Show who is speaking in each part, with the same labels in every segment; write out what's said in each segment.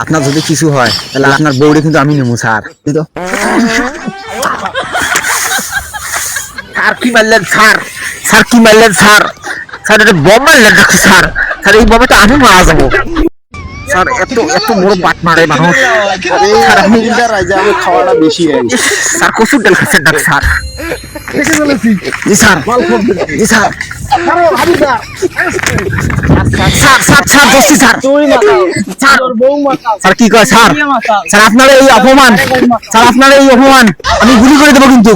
Speaker 1: আপনার যদি কিছু হয় তাহলে আপনার বউরে কিন্তু আমি নেবো স্যার। স্যার কি মারলেন স্যার? স্যার কি মারলেন স্যার? স্যার এটা বম মারলেন নাকি স্যার? স্যার এই বমে তো আমি মারা যাবো। স্যার এত এত বড় বাট মারে মানুষ। স্যার আপনি
Speaker 2: আমি খাওয়াটা বেশি হয়।
Speaker 1: স্যার কচুর ডাল খাচ্ছেন না স্যার? জি স্যার, জি স্যার। স্যার স্যার স্যার বসছি স্যার। স্যার স্যার কি কয় স্যার? স্যার আপনার এই অপমান, স্যার আপনার এই অপমান আমি গুলি করে দেবো কিন্তু।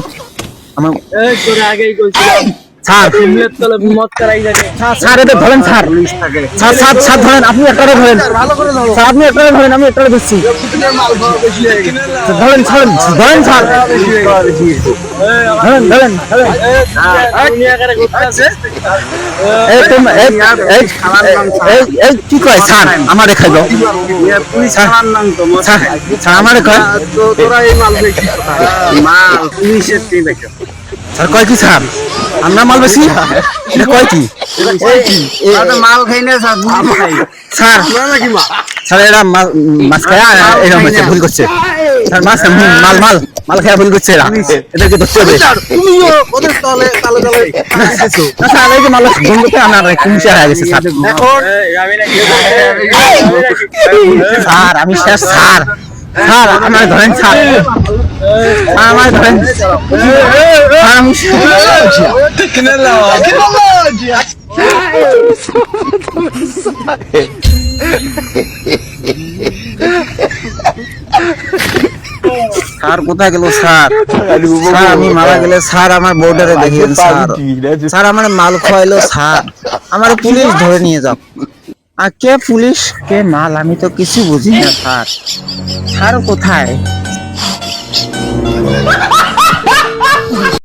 Speaker 1: আমার স্যার স্যার এটা ধরেন স্যার। স্যার স্যার স্যার ধরেন, আপনি একটা ধরেন স্যার, আপনি একটা ধরেন, আমি একটা ধরছি। ধরেন ধরেন ধরেন স্যার, ধরেন ধরেন ধরেন। এই কি কয় স্যার? আমারে খাইব স্যার, আমারে কয় স্যার কয় কি স্যার? আমরা মাল বেশি এটা কয় কি
Speaker 2: মাল খাই না স্যার,
Speaker 1: স্যার? স্যার এরা মাছ খায় এরকম হচ্ছে, ভুল করছে স্যার। মাছ মাল মাল মাল খায় ভুল করছে এরা, এদেরকে ধরতে হবে। স্যার এই যে মাল বন্ধুতে আমার কুমচা হয়ে গেছে স্যার। স্যার আমি শেষ স্যার। স্যার আমার ধরেন স্যার, আমার ধরেন স্যার, আমি স্যার কোথায় গেল স্যার? স্যার আমি মারা গেলে স্যার আমার বর্ডারে দেখেন স্যার। স্যার আমার মাল খাওয়াইলো স্যার, আমার পুলিশ ধরে নিয়ে যাও। আর কে পুলিশ কে মাল আমি তো কিছু বুঝি না স্যার। স্যার কোথায়?